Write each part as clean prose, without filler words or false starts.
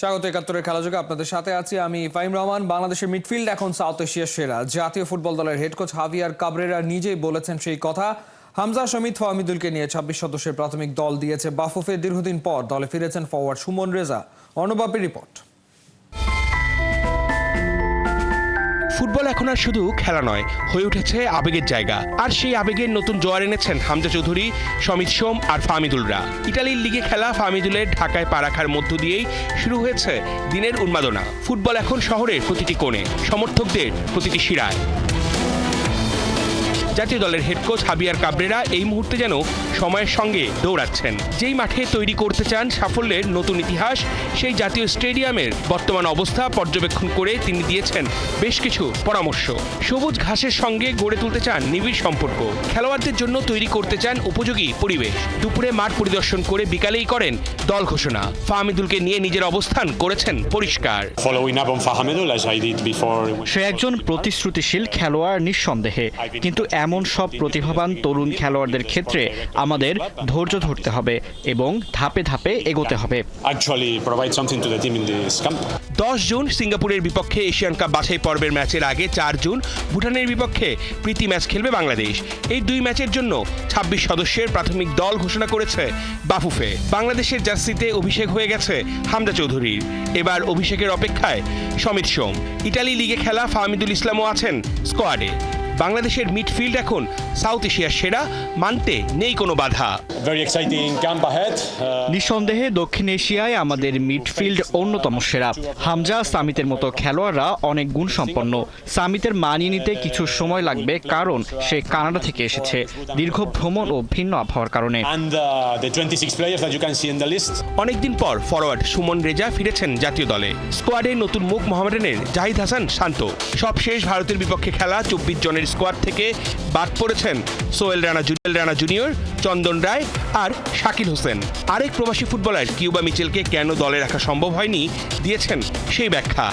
স্বাগত একাত্তরের খেলাযোগে আপনাদের সাথে আছি আমি ফাহিম রহমান। বাংলাদেশের মিডফিল্ড এখন সাউথ এশিয়ার সেরা। জাতীয় ফুটবল দলের হেড কোচ হাভিয়ার কাবরেরা নিজেই বলেছেন সেই কথা। হামজা, শমিত, ফাহমিদুলকে নিয়ে ২৬ সদস্যের প্রাথমিক দল দিয়েছে বাফুফে। দীর্ঘদিন পর দলে ফিরেছেন ফরওয়ার্ড সুমন রেজা। অর্ণবাপীর রিপোর্ট। ফুটবল এখন আর শুধু খেলা নয়, হয়ে উঠেছে আবেগের জায়গা। আর সেই আবেগের নতুন জোয়ার এনেছেন হামজা চৌধুরী, শমিত সোম আর ফাহমিদুলরা। ইতালির লিগে খেলা ফাহমিদুলের ঢাকায় পা রাখার মধ্য দিয়েই শুরু হয়েছে দিনের উন্মাদনা। ফুটবল এখন শহরের প্রতিটি কোণে, সমর্থকদের প্রতিটি শিরায়। জাতীয় দলের হেড কোচ হাভিয়ার কাবরেরা এই মুহূর্তে যেন সময়ের সঙ্গে দৌড়াচ্ছেন। যেই মাঠে তৈরি করতে চান সাফল্যের নতুন ইতিহাস, সেই জাতীয় স্টেডিয়ামের বর্তমান অবস্থা পর্যবেক্ষণ করে তিনি দিয়েছেন বেশ কিছু পরামর্শ। সবুজ ঘাসের সঙ্গে গড়ে তুলতে চান নিবিড় সম্পর্ক, খেলোয়াড়দের জন্য তৈরি করতে চান উপযোগী পরিবেশ। দুপুরে মাঠ পরিদর্শন করে বিকালেই করেন দল ঘোষণা। ফাহমিদুলকে নিয়ে নিজের অবস্থান করেছেন পরিষ্কার। সে একজন প্রতিশ্রুতিশীল খেলোয়াড় নিঃসন্দেহে, কিন্তু এমন সব প্রতিভাবান তরুণ খেলোয়াড়দের ক্ষেত্রে আমাদের ধৈর্য ধরতে হবে এবং ধাপে ধাপে এগোতে হবে। 10 জুন সিঙ্গাপুরের বিপক্ষে এশিয়ান কাপ বাছাই পর্বের ম্যাচের আগে 4 জুন ভুটানের বিপক্ষে প্রীতি ম্যাচ খেলবে বাংলাদেশ। এই দুই ম্যাচের জন্য 26 সদস্যের প্রাথমিক দল ঘোষণা করেছে বাফুফে। বাংলাদেশের জার্সিতে অভিষেক হয়ে গেছে হামজা চৌধুরীর। এবার অভিষেকের অপেক্ষায় শমিত সোম। ইতালি লিগে খেলা ফাহমিদুল ইসলামও আছেন স্কোয়াডে। বাংলাদেশের মিডফিল্ড এখন সাউথ এশিয়ার সেরা, মানতে নেই কোনো বাধা। নিঃসন্দেহে দক্ষিণ এশিয়ায় আমাদের মিডফিল্ড অন্যতম সেরা। হামজা, সামিতের মতো খেলোয়াড়রা অনেক গুণ সম্পন্ন। সামিতের মানিয়ে নিতে কিছু সময় লাগবে, কারণ সে কানাডা থেকে এসেছে, দীর্ঘ ভ্রমণ ও ভিন্ন আবহাওয়ার কারণে। অনেকদিন পর ফরওয়ার্ড সুমন রেজা ফিরেছেন জাতীয় দলে। স্কোয়াডে নতুন মুখ মোহামেডানের জাহিদ হাসান শান্ত। সবশেষ ভারতের বিপক্ষে খেলা 24 জনের স্কোয়াড থেকে বাদ পড়েছেন সোহেল রানা জুনিয়র, চন্দন রায় আর শাকিল হোসেন। আরেক প্রবাসী ফুটবলার কিউবা মিচেলকে কেন দলে রাখা সম্ভব হয়নি দিয়েছেন সেই ব্যাখ্যা।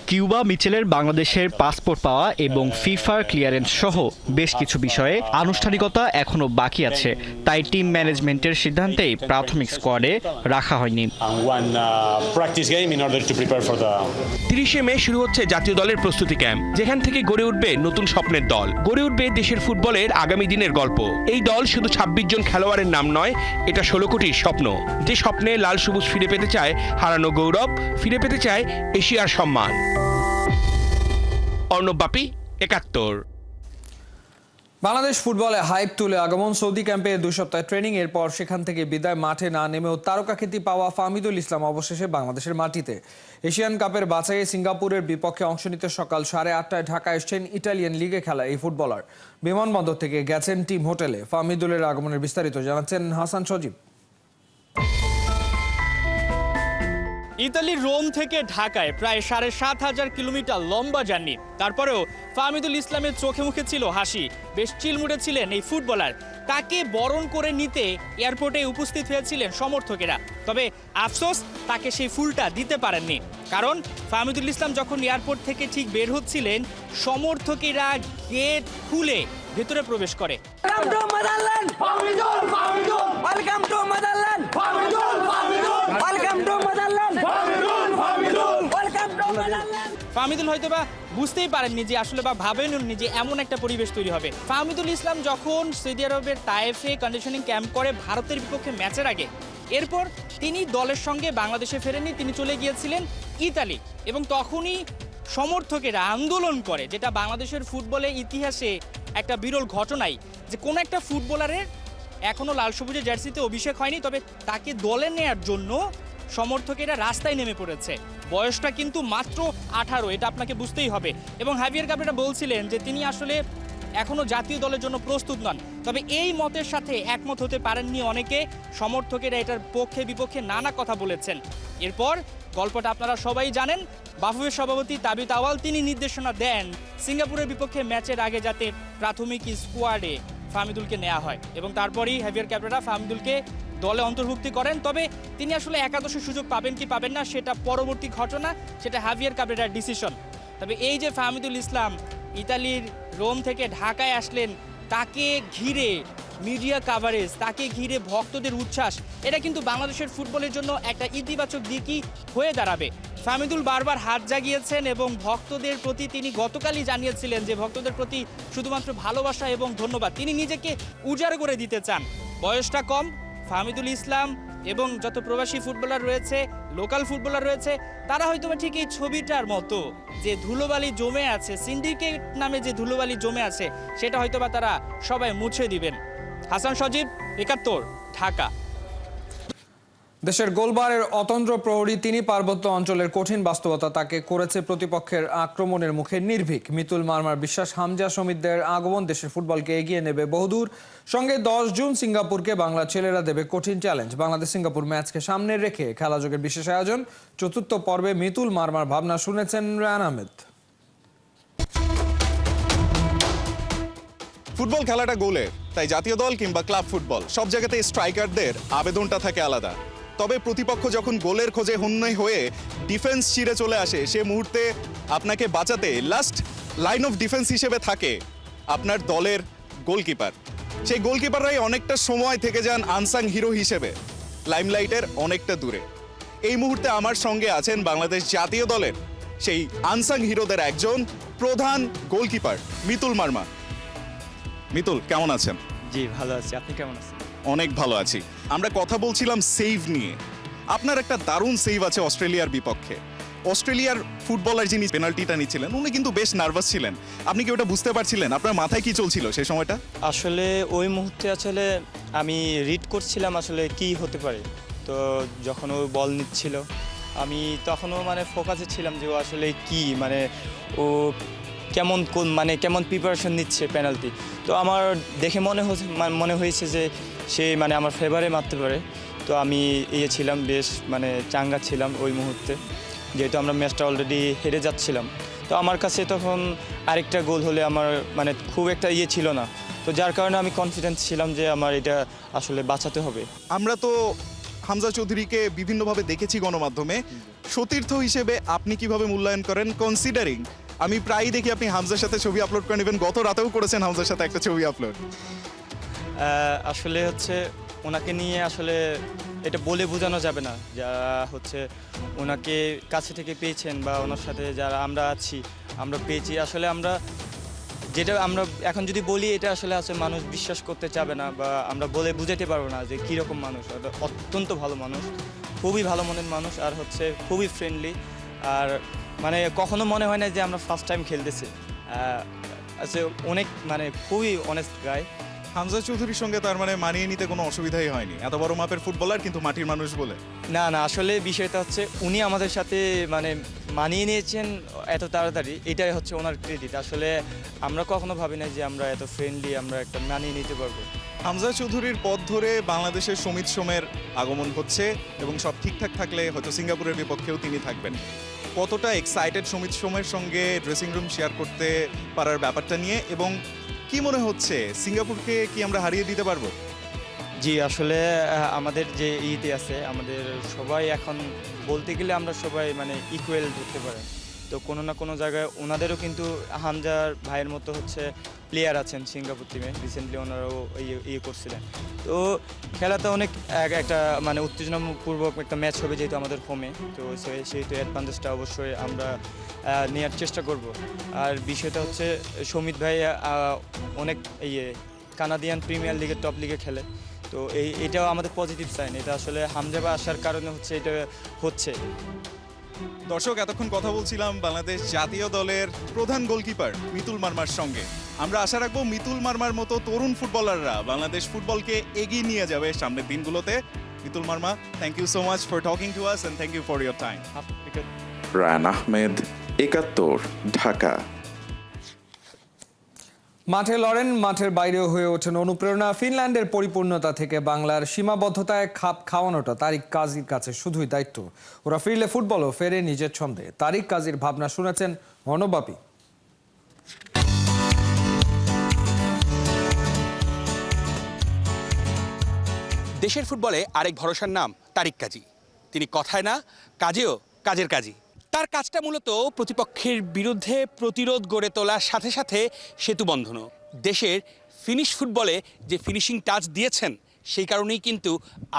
কিউবা মিচেলের বাংলাদেশের পাসপোর্ট পাওয়া এবং ফিফার ক্লিয়ারেন্স সহ বেশ কিছু বিষয়ে আনুষ্ঠানিকতা এখনো বাকি আছে, তাই টিম ম্যানেজমেন্টের সিদ্ধান্তেই প্রাথমিক স্কোয়াডে রাখা হয়নি। 30শে মে শুরু হচ্ছে জাতীয় দলের প্রস্তুতি ক্যাম্প, যেখান থেকে গড়ে উঠবে নতুন স্বপ্নের দল, গড়ে উঠবে দেশের ফুটবলের আগামী দিনের গল্প। এই দল শুধু 26 জন খেলোয়াড়ের নাম নয়, এটা 16 কোটির স্বপ্ন। যে স্বপ্নে লাল সবুজ ফিরে পেতে চায় হারানো গৌরব, ফিরে পেতে চায় এশিয়ার সম্মান। অর্ণবাপী, একাত্তর। বাংলাদেশ ফুটবলে হাইপ তুলে আগমন। সৌদি ক্যাম্পে 2 সপ্তাহ ট্রেনিং, এরপর সেখান থেকে বিদায়। মাঠে না নেমেও তারকাখ্যাতি পাওয়া ফাহমিদুল ইসলাম অবশেষে বাংলাদেশের মাটিতে। এশিয়ান কাপের বাছাইয়ে সিঙ্গাপুরের বিপক্ষে অংশ নিতে সকাল 8:30টায় ঢাকা এসছেন ইটালিয়ান লিগে খেলা এই ফুটবলার। বিমানবন্দর থেকে গেছেন টিম হোটেলে। ফাহমিদুলের আগমনের বিস্তারিত জানাচ্ছেন হাসান সজীব। ইতালির রোম থেকে ঢাকায় প্রায় 7,500 কিলোমিটার লম্বা জার্নি। তারপরেও ফাহমিদুল ইসলামের চোখে মুখে ছিল হাসি। বেশ চিলমুটে ছিলেন এই ফুটবলার। তাকে বরণ করে নিতে এয়ারপোর্টে উপস্থিত হয়েছিলেন সমর্থকেরা। তবে আফসোস, তাকে সেই ফুলটা দিতে পারেননি, কারণ ফাহমিদুল ইসলাম যখন এয়ারপোর্ট থেকে ঠিক বের হচ্ছিলেন, সমর্থকেরা গেট খুলে ভেতরে প্রবেশ করে। ফাহমিদুল হয়তোবা বুঝতেই পারেননি যে আসলে বা ভাবেননি যে এমন একটা পরিবেশ তৈরি হবে। ফাহমিদুল ইসলাম যখন সৌদি আরবের তায়েফে কন্ডিশনিং ক্যাম্প করে ভারতের বিপক্ষে ম্যাচের আগে, এরপর তিনি দলের সঙ্গে বাংলাদেশে ফেরেননি, তিনি চলে গিয়েছিলেন ইতালি। এবং তখনই সমর্থকেরা আন্দোলন করে, যেটা বাংলাদেশের ফুটবলের ইতিহাসে একটা বিরল ঘটনাই, যে কোনো একটা ফুটবলারের এখনো লাল সবুজের জার্সিতে অভিষেক হয়নি, তবে তাকে দলে নেয়ার জন্য সমর্থকেরা রাস্তায় নেমে পড়েছে। বয়সটা কিন্তু মাত্র 18, এটা আপনাকে বুঝতেই হবে। এবং হাভিয়ার কাবরেরা বলছিলেন যে তিনি আসলে এখনো জাতীয় দলের জন্য প্রস্তুত নন। তবে এই মতের সাথে একমত হতে পারেননি অনেকে। সমর্থকেরা এটার পক্ষে বিপক্ষে নানা কথা বলেছেন। এরপর গল্পটা আপনারা সবাই জানেন। বাফুফের সভাপতি তাবিত আওয়াল তিনি নির্দেশনা দেন সিঙ্গাপুরের বিপক্ষে ম্যাচের আগে যাতে প্রাথমিক স্কোয়াডে ফাহমিদুলকে নেওয়া হয়, এবং তারপরেই হাভিয়ার কাবরেরা ফাহমিদুলকে দলে অন্তর্ভুক্তি করেন। তবে তিনি আসলে একাদশের সুযোগ পাবেন কি পাবেন না সেটা পরবর্তী ঘটনা, সেটা হাভিয়ার কাবরেরার ডিসিশন। তবে এই যে ফাহমিদুল ইসলাম ইতালির রোম থেকে ঢাকায় আসলেন, তাকে ঘিরে মিডিয়া কাভারেজ, তাকে ঘিরে ভক্তদের উচ্ছ্বাস, এটা কিন্তু বাংলাদেশের ফুটবলের জন্য একটা ইতিবাচক দিকই হয়ে দাঁড়াবে। ফাহমিদুল বারবার হাত জাগিয়েছেন এবং ভক্তদের প্রতি তিনি গতকালই জানিয়েছিলেন যে ভক্তদের প্রতি শুধুমাত্র ভালোবাসা এবং ধন্যবাদ। তিনি নিজেকে উজাড় করে দিতে চান। বয়সটা কম, ফাহমিদুল ইসলাম এবং যত প্রবাসী ফুটবলার রয়েছে, লোকাল ফুটবলার রয়েছে, তারা হয়তো ঠিক এই ছবিটার মতো যে ধুলোবালি জমে আছে, সিন্ডিকেট নামে যে ধুলোবালি জমে আছে, সেটা হয়তোবা তারা সবাই মুছে দিবেন। হাসান সজীব, ৭১, ঢাকা। দেশের গোলবারের অতন্দ্র প্রহরী তিনি। পার্বত্য অঞ্চলের কঠিন বাস্তবতা তাকে করেছে প্রতিপক্ষের আক্রমণের মুখে নির্ভীক। মিতুল মারমার বিশ্বাস, হামজা সমিতদের আগমন দেশের ফুটবলকে এগিয়ে নেবে বহুদূর। সঙ্গে ১০ জুন সিঙ্গাপুরকে বাংলা ছেলেরা দেবে কঠিন চ্যালেঞ্জ। বাংলাদেশ সিঙ্গাপুর ম্যাচকে সামনে রেখে খেলাযোগের বিশেষ আয়োজন। চতুর্থ পর্বে মিতুল মারমার ভাবনা শুনেছেন রায়ান আহমেদ। ফুটবল খেলাটা গোলে, তাই জাতীয় দল কিংবা ক্লাব ফুটবল সব জায়গাতে স্ট্রাইকারদের আবেদনটা থাকে আলাদা। তবে প্রতিপক্ষ যখন গোলের খোঁজে হন্যই হয়ে ডিফেন্স চিরে চলে আসে, সে মুহূর্তে আপনাকে বাঁচাতে লাস্ট লাইন অফ ডিফেন্স হিসেবে থাকে আপনার দলের গোলকিপার। সেই গোলকিপাররাই অনেকটা সময় থেকে যান আনসাং হিরো হিসেবে, লাইমলাইটের অনেকটা দূরে। এই মুহূর্তে আমার সঙ্গে আছেন বাংলাদেশ জাতীয় দলের সেই আনসাং হিরোদের একজন, প্রধান গোলকিপার মিতুল মারমা। মিতুল, কেমন আছেন? জি ভালো আছি, আপনি কেমন আছেন? অনেক ভালো আছি। আমরা কথা বলছিলাম সেভ নিয়ে। আপনার একটা দারুণ সেভ আছে অস্ট্রেলিয়ার বিপক্ষে। অস্ট্রেলিয়ার ফুটবলার যিনি পেনাল্টিটা নিচ্ছিলেন, উনি কিন্তু বেশ নার্ভাস ছিলেন। আপনি কি ওটা বুঝতে পারছিলেন? আপনার মাথায় কি চলছিল সেই সময়টা? আসলে ওই মুহূর্তে আসলে আমি রিড করছিলাম আসলে কি হতে পারে। তো যখন ও বল নিচ্ছিল আমি তখনও মানে ফোকাসে ছিলাম যে ও আসলে কি মানে ও কেমন কেমন প্রিপারেশন নিচ্ছে পেনাল্টি। তো আমার দেখে মনে হয়েছে যে সে মানে আমার ফেভারে মারতে পারে। তো আমি ছিলাম বেশ চাঙ্গা ছিলাম ওই মুহূর্তে, যেহেতু আমরা ম্যাচটা অলরেডি হেরে যাচ্ছিলাম। তো আমার কাছে তখন আরেকটা গোল হলে আমার খুব একটা ছিল না। তো যার কারণে আমি কনফিডেন্স ছিলাম যে আমার এটা আসলে বাঁচাতে হবে। আমরা তো হামজা চৌধুরীকে বিভিন্নভাবে দেখেছি গণমাধ্যমে। সতীর্থ হিসেবে আপনি কিভাবে মূল্যায়ন করেন, কনসিডারিং আমি প্রায়ই দেখি আপনি হামজার সাথে ছবি আপলোড করেন, ইভেন গত রাতেও করেছেন হামজার সাথে একটা ছবি আপলোড। আসলে ওনাকে নিয়ে আসলে এটা বলে বোঝানো যাবে না। যারা ওনাকে কাছে থেকে পেয়েছেন বা ওনার সাথে যারা আমরা আছি, আমরা পেয়েছি। আসলে আমরা এখন যদি বলি এটা আসলে মানুষ বিশ্বাস করতে চাবে না বা আমরা বলে বুঝাতে পারবো না যে কীরকম মানুষ। অত্যন্ত ভালো মানুষ, খুবই ভালো মনের মানুষ, আর খুবই ফ্রেন্ডলি। আর কখনো মনে হয় না যে আমরা ফার্স্ট টাইম খেলতেছি। অনেক খুবই অনেস্ট গাই। হামজা চৌধুরীর সঙ্গে তার মানিয়ে নিতে কোনো অসুবিধাই হয়নি, এত বড় মাপের ফুটবলার কিন্তু মাটির মানুষ বলে? না, আসলে বিষয়টা উনি আমাদের সাথে মানিয়ে নিয়েছেন এত তাড়াতাড়ি, এটাই ওনার ক্রেডিট। আসলে আমরা কখনো ভাবি না যে আমরা এত ফ্রেন্ডলি, আমরা একটা মানিয়ে নিতে পারবো। হামজা চৌধুরীর পথ ধরে বাংলাদেশের সমিত সোমের আগমন হচ্ছে এবং সব ঠিকঠাক থাকলে হয়তো সিঙ্গাপুরের বিপক্ষেও তিনি থাকবেন। কতটা এক্সাইটেড সমিত সোমের সঙ্গে ড্রেসিং রুম শেয়ার করতে পারার ব্যাপারটা নিয়ে, এবং কি মনে হচ্ছে সিঙ্গাপুরকে কি আমরা হারিয়ে দিতে পারবো? জি, আসলে আমাদের যে ইতে আছে, আমাদের সবাই এখন বলতে গেলে আমরা সবাই ইকুয়াল ধরতে পারেন। তো কোনো না কোনো জায়গায় ওনাদেরও কিন্তু হামজার ভাইয়ের মতো প্লেয়ার আছেন সিঙ্গাপুর টিমে। রিসেন্টলি ওনারাও করছিলেন। তো খেলাতে অনেক একটা উত্তেজনাপূর্বক একটা ম্যাচ হবে, যেহেতু আমাদের হোমে। তো সেহেতু অ্যাডভান্টেজটা অবশ্যই আমরা নেওয়ার চেষ্টা করব। আর বিষয়টা সমিত ভাই অনেক কানাডিয়ান প্রিমিয়ার লিগের টপ লিগে খেলে। তো এটাও আমাদের পজিটিভ সাইন। এটা আসলে হামজা ভাই আসার কারণে এটা হচ্ছে। দর্শক, এতক্ষণ কথা বলছিলাম বাংলাদেশ জাতীয় দলের প্রধান গোলকিপার মিতুল মারমার সঙ্গে। আমরা আশা রাখবো মিতুল মারমার মতো তরুণ ফুটবলাররা বাংলাদেশ ফুটবলকে এগিয়ে নিয়ে যাবে সামনের দিনগুলোতে। Mitul Marma, thank you so much for talking to us and thank you for your time. Rayan Ahmed, ৭১, Dhaka. মাঠে লড়েন, মাঠের বাইরেও হয়ে ওঠেন অনুপ্রেরণা। ফিনল্যান্ডের পরিপূর্ণতা থেকে বাংলার সীমাবদ্ধতায় খাপ খাওয়ানোটা তারিক কাজীর কাছে শুধুই দায়িত্ব। ওরা ফিরলে ফুটবলও ফেরে নিজের ছন্দে। তারিক কাজীর ভাবনা শুনেছেন অনবাপী। দেশের ফুটবলে আরেক ভরসার নাম তারিক কাজী। তিনি কথায় না, কাজেও কাজের কাজী। তার কাজটা মূলত প্রতিপক্ষের বিরুদ্ধে প্রতিরোধ গড়ে তোলার সাথে সাথে সেতু বন্ধনও। দেশের ফিনিশ ফুটবলে যে ফিনিশিং টাচ দিয়েছেন সেই কারণেই কিন্তু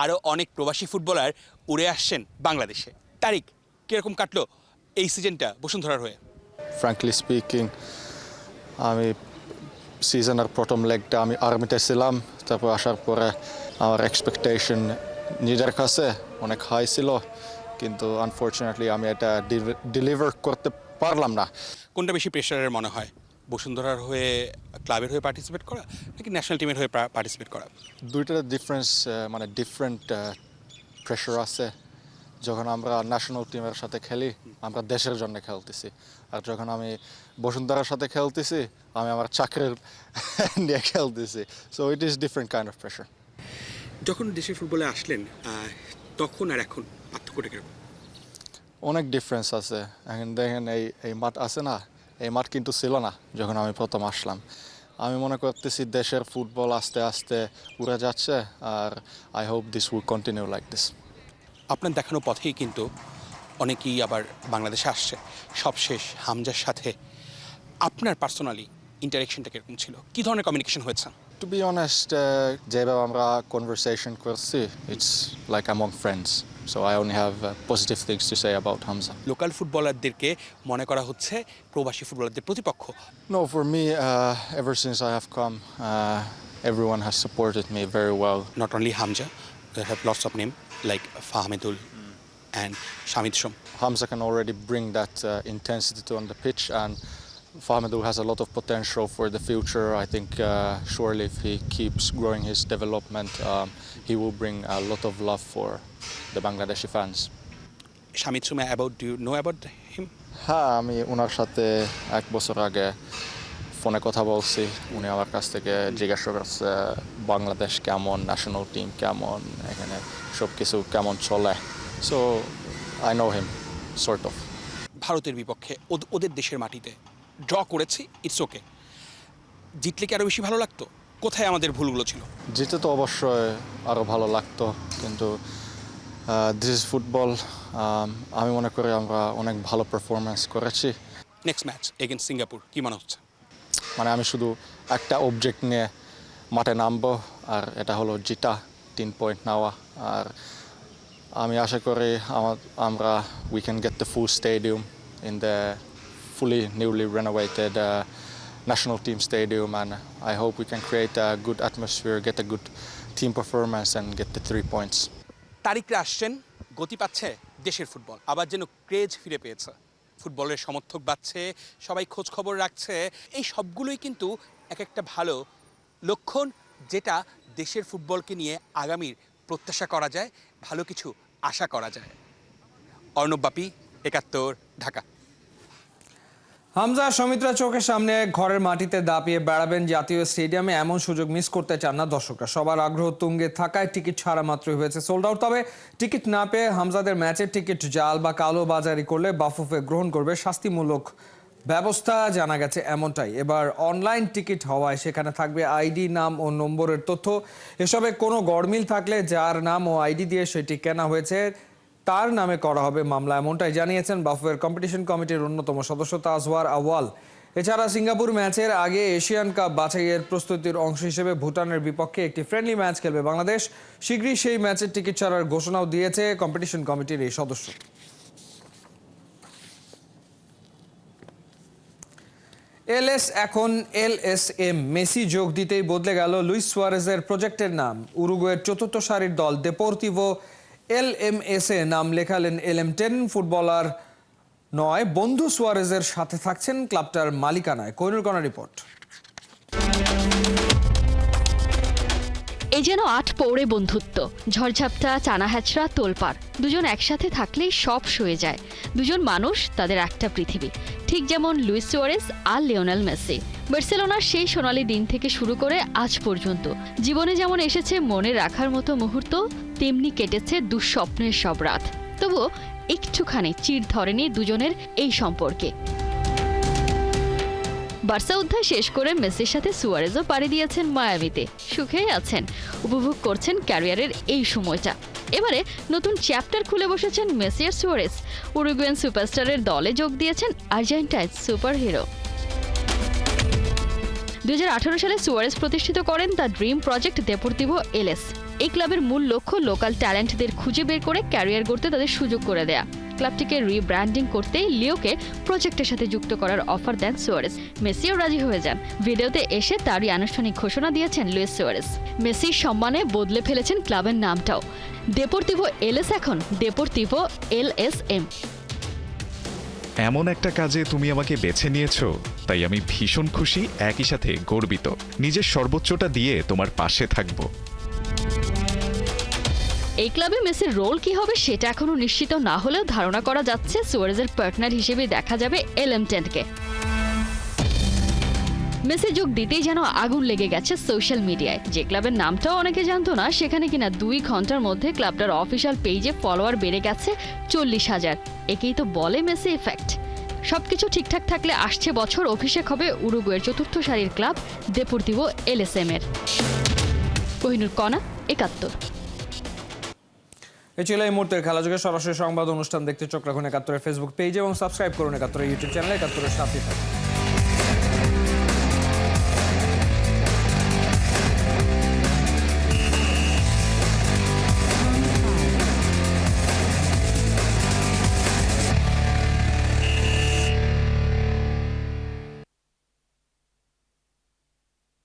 আরও অনেক প্রবাসী ফুটবলার উড়ে আসছেন বাংলাদেশে। তারিক, কীরকম কাটলো এই সিজনটা বসুন্ধরার হয়ে? ফ্র্যাঙ্কলি স্পিকিং, আমি সিজনের প্রথম লেগটা আমি আর্মিতে ছিলাম, তারপর আসার পরে আমার এক্সপেকটেশন নিজের কাছে অনেক হাই ছিল, কিন্তু আনফর্চুনেটলি আমি এটা ডেলিভার করতে পারলাম না। কোনটা বেশি প্রেশারের মনে হয়, বসুন্ধরার হয়ে ক্লাবের হয়ে পার্টিসিপেট করা নাকি ন্যাশনাল টিমের হয়ে পার্টিসিপেট করা? দুইটার ডিফারেন্স, মানে ডিফারেন্ট প্রেশার আছে। যখন আমরা ন্যাশনাল টিমের সাথে খেলি আমরা দেশের জন্য খেলতেছি, আর যখন আমি বসুন্ধরার সাথে খেলতেছি আমি আমার চাকরির নিয়ে খেলতেছি। So it is different kind of pressure. যখন দেশের ফুটবলে আসলেন তখন আর এখন পার্থক্যটা কিরকম? অনেক ডিফারেন্স আছে। এখন দেখেন এই মাঠ আছে না, এই মাঠ কিন্তু ছিল না যখন আমি প্রথম আসলাম। আমি মনে করতেছি দেশের ফুটবল আস্তে আস্তে উড়ে যাচ্ছে, আর I hope this will continue like this. আপনার দেখানো পথেই কিন্তু অনেকেই আবার বাংলাদেশে আসছে। সবশেষ হামজার সাথে আপনার পার্সোনালি ইন্টারেকশনটা কিরকম ছিল? কী ধরনের কমিউনিকেশন হয়েছে? টু বি অনেস্ট, যেভাবে আমরা কনভারসেশন করছি, it's like among friends. So I only have positive things to say about Hamza. Local ফুটবলারদেরকে মনে করা হচ্ছে প্রবাসী ফুটবলারদের প্রতিপক্ষ। No, for me, ever since I have come, everyone has supported me very well. Not only Hamza, there have lots of names like Fahmidul and Shamid Shom. Hamza can already bring that intensity on the pitch, and Fahmidul has a lot of potential for the future. I think surely if he keeps growing his development, he will bring a lot of love for the Bangladeshi fans. Shamid Shom, do you know about him? হ্যাঁ, আমি ওনার সাথে 1 বছর আগে ফোনে কথা বলছি। উনি আমার কাছ থেকে জিজ্ঞাসা করছে বাংলাদেশ কেমন, ন্যাশনাল টিম কেমন, এখানে সব কিছু কেমন চলে। So I know him sort of. ভারতের বিপক্ষে ওদের দেশের মাটিতে ড্র করেছি, ইটস ওকে। জিতলে কি আরও বেশি ভালো লাগতো? কোথায় আমাদের ভুলগুলো ছিল? জিতে তো অবশ্যই আরও ভালো লাগতো, কিন্তু দিস ইজ ফুটবল। আমি মনে করি আমরা অনেক ভালো পারফরমেন্স করেছি। নেক্সট ম্যাচ এগেইনস্ট সিঙ্গাপুর, কি মনে হচ্ছে? মানে আমি শুধু একটা অবজেক্ট নিয়ে মাঠে নামবো, আর এটা হলো জিতা, 3 পয়েন্ট নেওয়া। আর আমি আশা করি আমরা we can get the full stadium in the fully newly renovated national team stadium, and I hope we can create a good atmosphere, get a good team performance and get the 3 points. তারিকরা আসছেন, গতি পাচ্ছে দেশের football, আবার যেন craze ফিরে পেয়েছে, ফুটবলের সমর্থক বাড়ছে, সবাই খোঁজ খবর রাখছে। এই সবগুলোই কিন্তু এক একটা ভালো লক্ষণ, যেটা দেশের ফুটবলকে নিয়ে আগামীর প্রত্যাশা করা যায়, ভালো কিছু আশা করা যায়। অর্ণব বাপি, ৭১, ঢাকা। হামজা সৌমিত্রা চোখের সামনে ঘরের মাটিতে দাপিয়ে বেড়াবেন জাতীয় স্টেডিয়ামে, এমন সুযোগ মিস করতে চান না দর্শকরা। সবার আগ্রহ তুঙ্গে থাকায় টিকিট ছাড়া মাত্রই হয়েছে সোল্ড আউট। তবে টিকিট না পেয়ে হামজাদের ম্যাচের টিকিট জাল বা কালো বাজারি করলে বাফুফে গ্রহণ করবে শাস্তিমূলক ব্যবস্থা, জানা গেছে এমনটাই। এবার অনলাইন টিকিট হওয়ায় সেখানে থাকবে আইডি, নাম ও নম্বরের তথ্য। এসবে কোনো গড়মিল থাকলে যার নাম ও আইডি দিয়ে সেটি কেনা হয়েছে তার নামে করা হবে মামলা, এমনটাই জানিয়েছেন বাফুফের কম্পিটিশন কমিটির অন্যতম সদস্য তাজওয়ার আওয়াল। এছাড়া সিঙ্গাপুর ম্যাচের আগে এশিয়ান কাপ বাছাইয়ের প্রস্তুতির অংশ হিসেবে ভুটানের বিপক্ষে একটি ফ্রেন্ডলি ম্যাচ খেলবে বাংলাদেশ। শীঘ্রই সেই ম্যাচের টিকিট ছাড়ার ঘোষণাও দিয়েছে কম্পিটিশন কমিটির এই সদস্য। এলএস এখন এলএসএম। মেসি যোগ দিতেই বদলে গেল লুইস সুয়ারেজের প্রজেক্টের নাম। উরুগুয়ের ৪র্থ সারির দল দেপোর্তিভো এলএমএসে নাম লেখালেন এলএম10 ফুটবলার নয়, বন্ধু সুয়ারেজের সাথে থাকছেন ক্লাবটার মালিকানায়। কোহিনুর কণা রিপোর্ট। এ যেন ৮ পৌড়ে বন্ধুত্ব, ঝড়ঝাপটা, চানা হ্যাচড়া, তোলপাড়। দুজন একসাথে থাকলেই সব সয়ে যায়। দুজন মানুষ, তাদের একটা পৃথিবী। ঠিক যেমন লুইস সুয়ারেজ আর লিওনেল মেসি। বার্সেলোনার সেই সোনালি দিন থেকে শুরু করে আজ পর্যন্ত জীবনে যেমন এসেছে মনে রাখার মতো মুহূর্ত, তেমনি কেটেছে দুঃস্বপ্নের সব রাত। তবুও একটুখানি চিড় ধরেনি দুজনের এই সম্পর্কে। বার্সা অধ্যায় শেষ করে মেসির সাথে সুয়ারেজও পাড়ি দিয়েছেন মায়ামিতে। সুখেই আছেন, উপভোগ করছেন ক্যারিয়ারের এই সময়টা। এবারে নতুন চ্যাপ্টার খুলে বসেছেন মেসি আর সুয়ারেজ। উরুগুয়েন সুপারস্টারের দলে যোগ দিয়েছেন আর্জেন্টাইন সুপার হিরো। 2018 সালে সুয়ারেজ প্রতিষ্ঠিত করেন তার ড্রিম প্রজেক্ট দেপোর্তিভো এলএস। এই ক্লাবের মূল লক্ষ্য লোকাল ট্যালেন্টদের খুঁজে বের করে ক্যারিয়ার গড়তে তাদের সুযোগ করে দেয়া। ক্লাবটিকে রিব্র্যান্ডিং করতে লিওকে প্রজেক্টের সাথে যুক্ত করার অফার দেন সুয়ারেজ। মেসিও রাজি হয়ে যান। ভিডিওতে এসে তারই আনুষ্ঠানিক ঘোষণা দিয়েছেন লুইস সুয়ারেজ। মেসির সম্মানে বদলে ফেলেছেন ক্লাবের নামটাও। দেপোর্তিভো এলএস এখন দেপোর্তিভো এলএসএম। এমন একটা কাজে তুমি আমাকে বেছে নিয়েছো, তাই আমি ভীষণ খুশি, একই সাথে গর্বিত। নিজের সর্বোচ্চটা দিয়ে তোমার পাশে থাকবো। এই ক্লাবে মেসির রোল কি হবে সেটা এখনো নিশ্চিত না হলেও ধারণা করা যাচ্ছে সুয়ারেজের পার্টনার হিসেবে দেখা যাবে এলএম10কে। মেসি যোগ দিতেই যেন আগুন লেগে গেছে সোশ্যাল মিডিয়ায়। যে ক্লাবের নামটাও অনেকে জানতো না, সেখানে কিনা 2 ঘন্টার মধ্যে ক্লাবটার অফিসিয়াল পেজে ফলোয়ার বেড়ে গেছে 40,000। একেই তো বলে মেসি ইফেক্ট। সবকিছু ঠিকঠাক থাকলে আসছে বছর অভিষেক হবে উরুগুয়ের 4র্থ সারির ক্লাব দেপোর্তিভো এলএসএম এর। কোহিনুর কণা, 71। এই ছিল এই মুহূর্তের খেলাযোগের সরাসরি সংবাদ অনুষ্ঠান। দেখতে চোখ রাখুন 71-এর ফেসবুক পেজ এবং সাবস্ক্রাইব করুন 71-এর ইউটিউব চ্যানেল। 71-এর সাথে থাকুন।